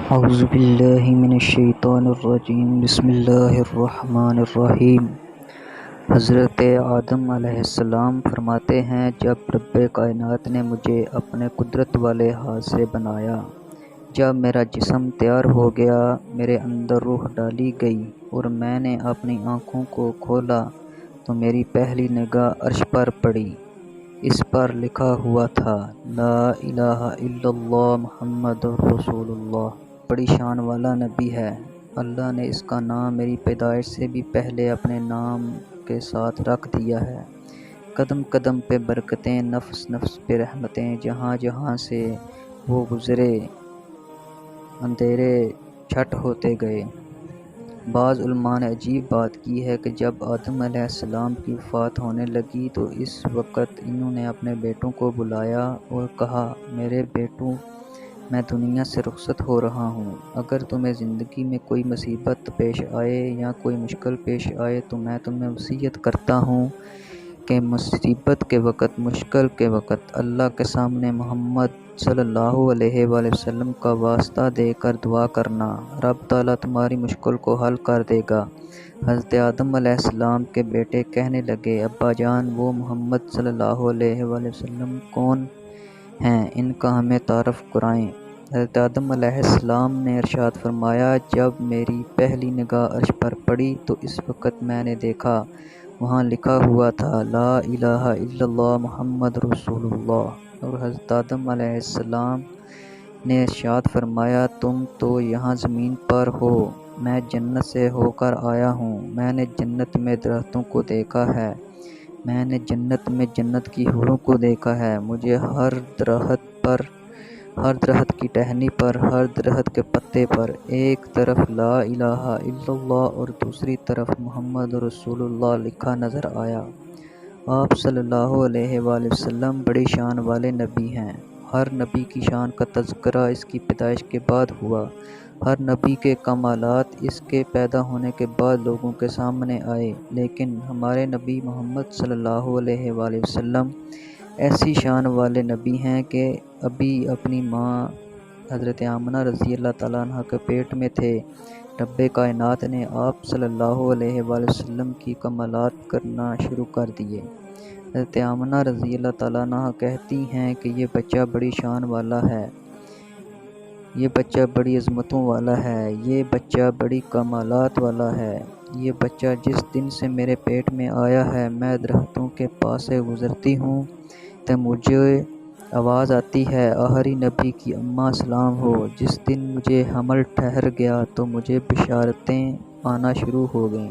اعوذ باللہ من الشیطان الرجیم بسم اللہ الرحمن الرحیم۔ حضرت آدم علیہ السلام فرماتے ہیں، جب رب کائنات نے مجھے اپنے قدرت والے ہاتھ سے بنایا، جب میرا جسم تیار ہو گیا، میرے اندر روح ڈالی گئی اور میں نے اپنی آنکھوں کو کھولا تو میری پہلی نگاہ عرش پر پڑی۔ اس پر لکھا ہوا تھا، لا الہ الا اللہ محمد رسول اللہ۔ بڑی شان والا نبی ہے۔ اللہ نے اس کا نام میری پیدائش سے بھی پہلے اپنے نام کے ساتھ رکھ دیا ہے۔ قدم قدم پہ برکتیں، نفس نفس پہ رحمتیں، جہاں جہاں سے وہ گزرے اندھیرے چھٹ ہوتے گئے۔ بعض علماء نے عجیب بات کی ہے کہ جب آدم علیہ السلام کی وفات ہونے لگی تو اس وقت انہوں نے اپنے بیٹوں کو بلایا اور کہا، میرے بیٹوں، میں دنیا سے رخصت ہو رہا ہوں۔ اگر تمہیں زندگی میں کوئی مصیبت پیش آئے یا کوئی مشکل پیش آئے تو میں تمہیں وصیت کرتا ہوں کہ مصیبت کے وقت، مشکل کے وقت اللہ کے سامنے محمد صلی اللہ علیہ وآلہ وسلم کا واسطہ دے کر دعا کرنا، رب تعالیٰ تمہاری مشکل کو حل کر دے گا۔ حضرت آدم علیہ السلام کے بیٹے کہنے لگے، ابا جان، وہ محمد صلی اللہ علیہ وآلہ وسلم کون ہیں؟ ان کا ہمیں تعارف کرائیں۔ حضرت آدم علیہ السلام نے ارشاد فرمایا، جب میری پہلی نگاہ عرش پر پڑی تو اس وقت میں نے دیکھا، وہاں لکھا ہوا تھا، لا الہ الا اللہ محمد رسول اللہ۔ اور حضرت آدم علیہ السلام نے ارشاد فرمایا، تم تو یہاں زمین پر ہو، میں جنت سے ہو کر آیا ہوں۔ میں نے جنت میں درختوں کو دیکھا ہے، میں نے جنت میں جنت کی حوروں کو دیکھا ہے۔ مجھے ہر درخت کی ٹہنی پر، ہر درخت کے پتے پر ایک طرف لا الہ الا اللہ اور دوسری طرف محمد رسول اللہ لکھا نظر آیا۔ آپ صلی اللہ علیہ وآلہ وسلم بڑی شان والے نبی ہیں۔ ہر نبی کی شان کا تذکرہ اس کی پیدائش کے بعد ہوا۔ ہر نبی کے کمالات اس کے پیدا ہونے کے بعد لوگوں کے سامنے آئے، لیکن ہمارے نبی محمد صلی اللہ علیہ وآلہ وسلم ایسی شان والے نبی ہیں کہ ابھی اپنی ماں حضرت آمنہ رضی اللہ تعالیٰ عنہ کے پیٹ میں تھے، رب کائنات نے آپ صلی اللہ علیہ وآلہ وسلم کی کمالات کرنا شروع کر دیے۔ حضرت آمنہ رضی اللہ تعالیٰ عنہ کہتی ہیں کہ یہ بچہ بڑی شان والا ہے، یہ بچہ بڑی عظمتوں والا ہے، یہ بچہ بڑی کمالات والا ہے۔ یہ بچہ جس دن سے میرے پیٹ میں آیا ہے، میں درختوں کے پاس سے گزرتی ہوں تو مجھے آواز آتی ہے، آخری نبی کی اماں سلام ہو۔ جس دن مجھے حمل ٹھہر گیا تو مجھے بشارتیں آنا شروع ہو گئیں۔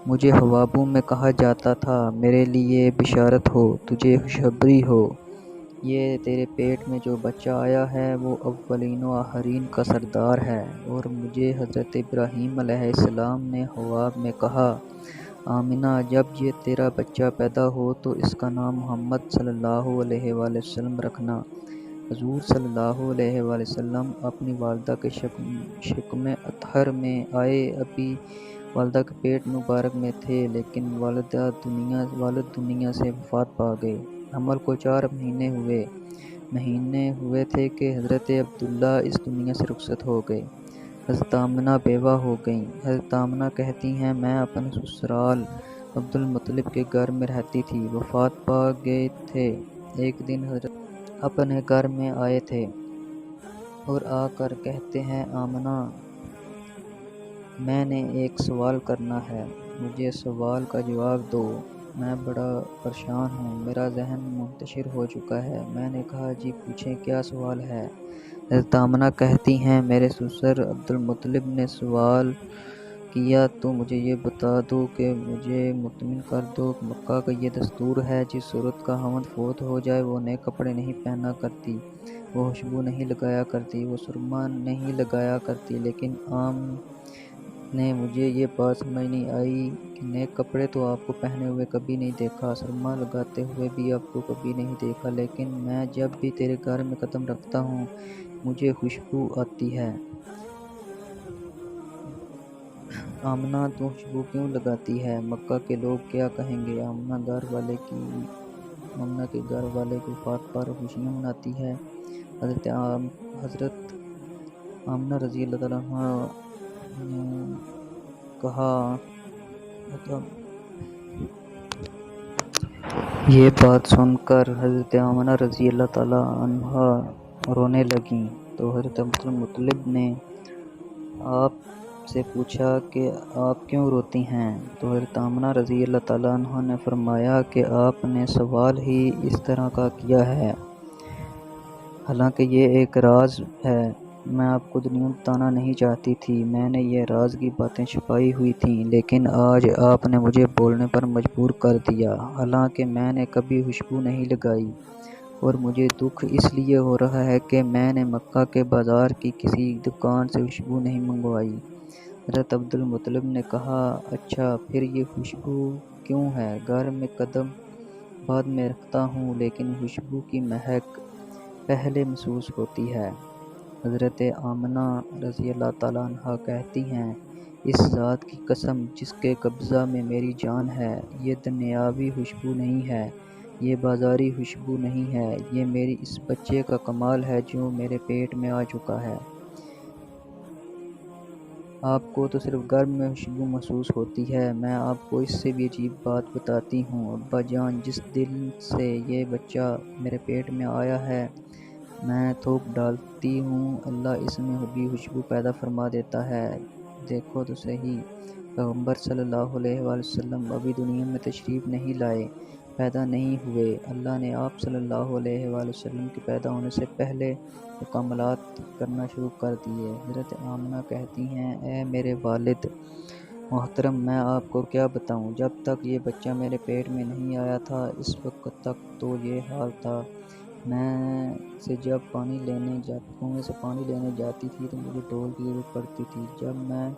مجھے خوابوں میں کہا جاتا تھا، میرے لیے بشارت ہو، تجھے خوشخبری ہو، یہ تیرے پیٹ میں جو بچہ آیا ہے وہ اولین و آخرین کا سردار ہے۔ اور مجھے حضرت ابراہیم علیہ السلام نے خواب میں کہا، آمنہ، جب یہ تیرا بچہ پیدا ہو تو اس کا نام محمد صلی اللہ علیہ وآلہ وسلم رکھنا۔ حضور صلی اللہ علیہ وآلہ وسلم اپنی والدہ کے شکم اطہر میں آئے، ابھی والدہ کے پیٹ مبارک میں تھے، لیکن والد دنیا سے وفات پا گئے۔ حمل کو 4 مہینے ہوئے تھے کہ حضرت عبداللہ اس دنیا سے رخصت ہو گئے۔ حضرت آمنہ بیوہ ہو گئیں۔ حضرت آمنہ کہتی ہیں، میں اپنے سسرال عبدالمطلب کے گھر میں رہتی تھی، وفات پا گئے تھے۔ ایک دن حضرت اپنے گھر میں آئے تھے اور آ کر کہتے ہیں، آمنہ، میں نے ایک سوال کرنا ہے، مجھے سوال کا جواب دو، میں بڑا پریشان ہوں، میرا ذہن منتشر ہو چکا ہے۔ میں نے کہا، جی پوچھیں، کیا سوال ہے؟ حضرت آمنہ کہتی ہیں، میرے سسر عبدالمطلب نے سوال کیا تو مجھے یہ بتا دو کہ مجھے مطمئن کر دو کہ مکہ کا یہ دستور ہے، جس عورت کا خاوند فوت ہو جائے وہ نئے کپڑے نہیں پہنا کرتی، وہ خوشبو نہیں لگایا کرتی، وہ سرما نہیں لگایا کرتی، لیکن عام نے مجھے یہ بات سمجھ نہیں آئی کہ نئے کپڑے تو آپ کو پہنے ہوئے کبھی نہیں دیکھا، سرما لگاتے ہوئے بھی آپ کو کبھی نہیں دیکھا، لیکن میں جب بھی تیرے گھر میں قدم رکھتا ہوں مجھے خوشبو آتی ہے۔ آمنہ، تو خوشبو کیوں لگاتی ہے؟ مکہ کے لوگ کیا کہیں گے؟ آمنہ کے گھر والے کی وفات پر خوشیاں مناتی ہے۔ حضرت آمنہ رضی اللہ تعالیٰ عنہ نے کہا یہ بات سن کر حضرت آمنہ رضی اللہ تعالیٰ عنہا رونے لگیں تو حضرت عبد المطلب نے آپ سے پوچھا کہ آپ کیوں روتی ہیں؟ تو حضرت آمنہ رضی اللہ تعالیٰ عنہ نے فرمایا کہ آپ نے سوال ہی اس طرح کا کیا ہے، حالانکہ یہ ایک راز ہے، میں آپ کو دنیا بتانا نہیں چاہتی تھی، میں نے یہ راز کی باتیں چھپائی ہوئی تھیں، لیکن آج آپ نے مجھے بولنے پر مجبور کر دیا، حالانکہ میں نے کبھی خوشبو نہیں لگائی، اور مجھے دکھ اس لیے ہو رہا ہے کہ میں نے مکہ کے بازار کی کسی دکان سے خوشبو نہیں منگوائی۔ حضرت عبد المطلب نے کہا، اچھا پھر یہ خوشبو کیوں ہے؟ گھر میں قدم بعد میں رکھتا ہوں لیکن خوشبو کی مہک پہلے محسوس ہوتی ہے۔ حضرت آمنہ رضی اللہ تعالیٰ عنہا کہتی ہیں، اس ذات کی قسم جس کے قبضہ میں میری جان ہے، یہ دنیاوی خوشبو نہیں ہے، یہ بازاری خوشبو نہیں ہے، یہ میری اس بچے کا کمال ہے جو میرے پیٹ میں آ چکا ہے۔ آپ کو تو صرف گھر میں خوشبو محسوس ہوتی ہے، میں آپ کو اس سے بھی عجیب بات بتاتی ہوں، ابا جان، جس دل سے یہ بچہ میرے پیٹ میں آیا ہے، میں تھوک ڈالتی ہوں، اللہ اس میں بھی خوشبو پیدا فرما دیتا ہے۔ دیکھو تو صحیح، پیغمبر صلی اللہ علیہ وآلہ وسلم ابھی دنیا میں تشریف نہیں لائے، پیدا نہیں ہوئے، اللہ نے آپ صلی اللہ علیہ وآلہ وسلم کے پیدا ہونے سے پہلے مکملات کرنا شروع کر دیے۔ حضرت آمنہ کہتی ہیں، اے میرے والد محترم، میں آپ کو کیا بتاؤں، جب تک یہ بچہ میرے پیٹ میں نہیں آیا تھا اس وقت تک تو یہ حال تھا، میں سے جب کنویں سے پانی لینے جاتی تھی تو مجھے ڈول کی ضرورت پڑتی تھی، جب میں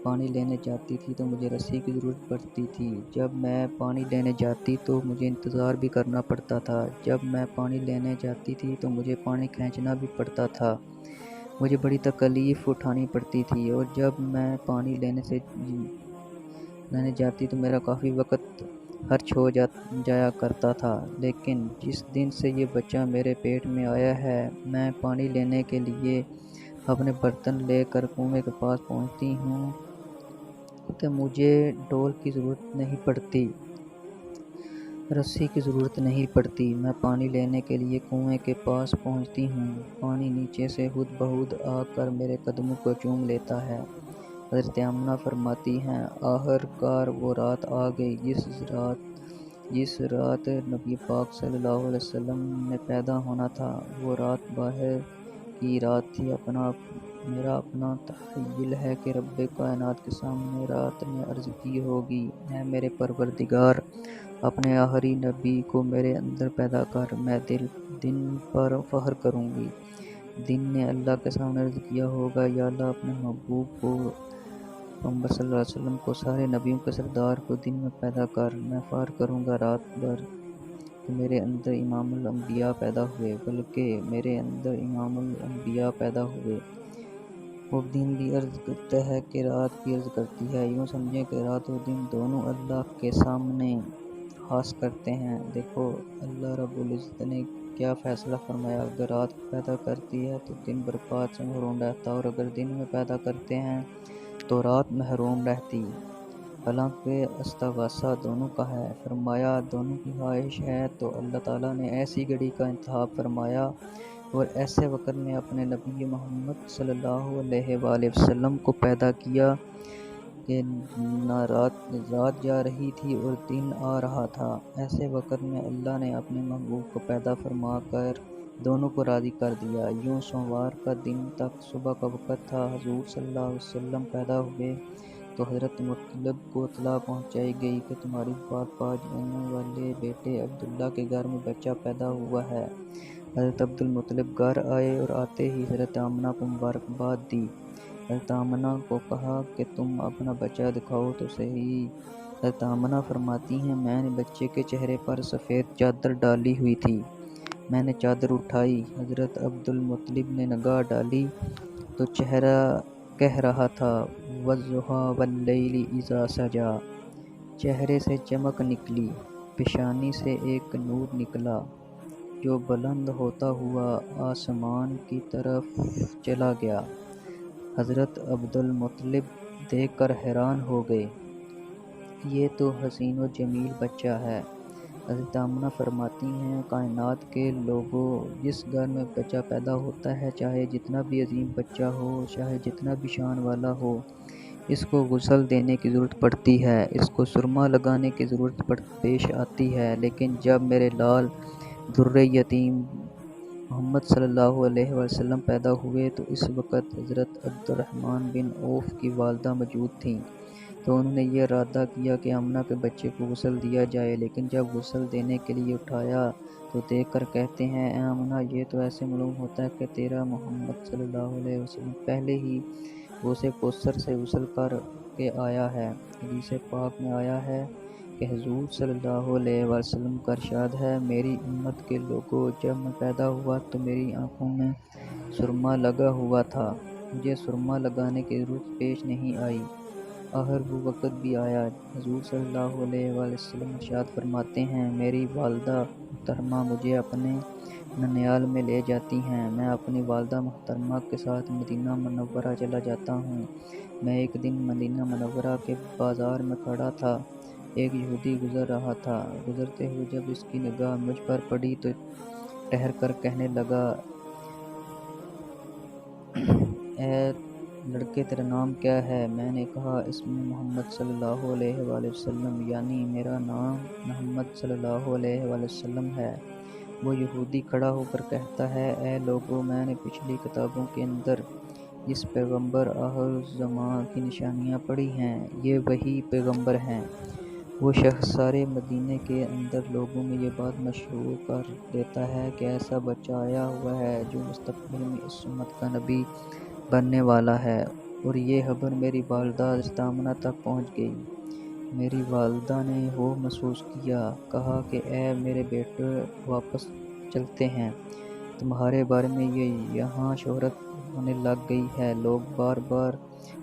پانی لینے جاتی تھی تو مجھے رسی کی ضرورت پڑتی تھی، جب میں پانی لینے جاتی تو مجھے انتظار بھی کرنا پڑتا تھا، جب میں پانی لینے جاتی تھی تو مجھے پانی کھینچنا بھی پڑتا تھا، مجھے بڑی تکلیف اٹھانی پڑتی تھی، اور جب میں پانی لینے جاتی تو میرا کافی وقت خرچ ہو جایا کرتا تھا، لیکن جس دن سے یہ بچہ میرے پیٹ میں آیا ہے، میں پانی لینے کے لیے اپنے برتن لے کر کنویں کے پاس پہنچتی ہوں تو مجھے ڈول کی ضرورت نہیں پڑتی، رسی کی ضرورت نہیں پڑتی، میں پانی لینے کے لیے کنویں کے پاس پہنچتی ہوں، پانی نیچے سے خود بخود آ کر میرے قدموں کو چوم لیتا ہے۔ حضرت آمنہ فرماتی ہیں، آخر کار وہ رات آ گئی جس رات نبی پاک صلی اللہ علیہ وسلم نے پیدا ہونا تھا، وہ رات باہر کی رات تھی، میرا اپنا تخیل ہے کہ رب کائنات کے سامنے رات نے عرض کی ہوگی، اے میرے پروردگار، اپنے آخری نبی کو میرے اندر پیدا کر، میں دن پر فخر کروں گی۔ دن نے اللہ کے سامنے عرض کیا ہوگا، یا اللہ، اپنے محبوب کو، پیغمبر صلی اللہ علیہ وسلم کو، سارے نبیوں کے سردار کو دن میں پیدا کر، میں فخر کروں گا رات بھر کہ میرے اندر امام الانبیاء پیدا ہوئے، بلکہ میرے اندر امام الانبیاء پیدا ہوئے۔ وہ دن بھی عرض کرتا ہے کہ رات بھی عرض کرتی ہے، یوں سمجھیں کہ رات و دن دونوں اللہ کے سامنے خاص کرتے ہیں۔ دیکھو اللہ رب العزت نے کیا فیصلہ فرمایا، اگر رات کو پیدا کرتی ہے تو دن برکات سے محروم رہتا، اور اگر دن میں پیدا کرتے ہیں تو رات محروم رہتی، حالانکہ استغاثہ دونوں کا ہے۔ فرمایا دونوں کی خواہش ہے تو اللہ تعالیٰ نے ایسی گھڑی کا انتخاب فرمایا اور ایسے وقت میں اپنے نبی محمد صلی اللہ علیہ وآلہ وسلم کو پیدا کیا کہ نہ رات جا رہی تھی اور دن آ رہا تھا، ایسے وقت میں اللہ نے اپنے محبوب کو پیدا فرما کر دونوں کو راضی کر دیا۔ یوں سوموار کا دن تک صبح کا وقت تھا، حضور صلی اللہ علیہ وسلم پیدا ہوئے تو حضرت مطلب کو اطلاع پہنچائی گئی کہ تمہاری وفات پا جانے والے بیٹے عبداللہ کے گھر میں بچہ پیدا ہوا ہے۔ حضرت عبد المطلب گھر آئے اور آتے ہی حضرت آمنہ کو مبارکباد دی۔ حضرت آمنہ کو کہا کہ تم اپنا بچہ دکھاؤ تو صحیح۔ حضرت آمنہ فرماتی ہیں، میں نے بچے کے چہرے پر سفید چادر ڈالی ہوئی تھی، میں نے چادر اٹھائی، حضرت عبد المطلب نے نگاہ ڈالی تو چہرہ کہہ رہا تھا، والضحیٰ واللیل اذا سجا، چہرے سے چمک نکلی، پیشانی سے ایک نور نکلا جو بلند ہوتا ہوا آسمان کی طرف چلا گیا۔ حضرت عبدالمطلب دیکھ کر حیران ہو گئے، یہ تو حسین و جمیل بچہ ہے۔ حضرت آمنہ فرماتی ہیں، کائنات کے لوگوں، جس گھر میں بچہ پیدا ہوتا ہے، چاہے جتنا بھی عظیم بچہ ہو، چاہے جتنا بھی شان والا ہو، اس کو غسل دینے کی ضرورت پڑتی ہے، اس کو سرما لگانے کی ضرورت پیش آتی ہے، لیکن جب میرے لال در یتیم محمد صلی اللہ علیہ وسلم پیدا ہوئے تو اس وقت حضرت عبدالرحمن بن عوف کی والدہ موجود تھیں، تو انہوں نے یہ ارادہ کیا کہ آمنہ کے بچے کو غسل دیا جائے، لیکن جب غسل دینے کے لیے اٹھایا تو دیکھ کر کہتے ہیں، اے آمنہ، یہ تو ایسے معلوم ہوتا ہے کہ تیرا محمد صلی اللہ علیہ وسلم پہلے ہی غوث کوثر سے غسل کر کے آیا ہے۔ حدیث پاک میں آیا ہے کہ حضور صلی اللہ علیہ وسلم کا ارشاد ہے، میری امت کے لوگوں، جب میں پیدا ہوا تو میری آنکھوں میں سرما لگا ہوا تھا، مجھے سرما لگانے کی ضرورت پیش نہیں آئی، آخر وہ وقت بھی آیا۔ حضور صلی اللہ علیہ وسلم ارشاد فرماتے ہیں، میری والدہ محترمہ مجھے اپنے ننیال میں لے جاتی ہیں، میں اپنی والدہ محترمہ کے ساتھ مدینہ منورہ چلا جاتا ہوں۔ میں ایک دن مدینہ منورہ کے بازار میں کھڑا تھا، ایک یہودی گزر رہا تھا، گزرتے ہوئے جب اس کی نگاہ مجھ پر پڑی تو ٹھہر کر کہنے لگا، اے لڑکے، تیرا نام کیا ہے؟ میں نے کہا، اسمی محمد صلی اللہ علیہ وآلہ وسلم، یعنی میرا نام محمد صلی اللہ علیہ وآلہ وسلم ہے۔ وہ یہودی کھڑا ہو کر کہتا ہے، اے لوگوں، میں نے پچھلی کتابوں کے اندر جس پیغمبر آخر الزماں کی نشانیاں پڑھی ہیں، یہ وہی پیغمبر ہیں۔ وہ شخص سارے مدینے کے اندر لوگوں میں یہ بات مشہور کر دیتا ہے کہ ایسا بچہ آیا ہوا ہے جو مستقبل میں اس امت کا نبی بننے والا ہے، اور یہ خبر میری والدہ حضرت آمنہ تک پہنچ گئی۔ میری والدہ نے وہ محسوس کیا، کہا کہ اے میرے بیٹے، واپس چلتے ہیں، تمہارے بارے میں یہاں شہرت ہونے لگ گئی ہے، لوگ بار بار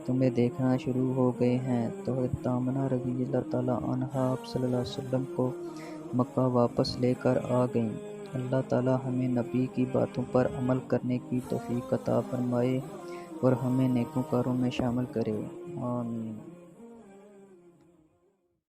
تمہیں دیکھنا شروع ہو گئے ہیں۔ تو حضرت آمنہ رضی اللہ تعالیٰ عنہا آپ صلی اللہ علیہ وسلم کو مکہ واپس لے کر آ گئیں۔ اللہ تعالیٰ ہمیں نبی کی باتوں پر عمل کرنے کی توفیق عطا فرمائے اور ہمیں نیکوکاروں میں شامل کرے، آمین۔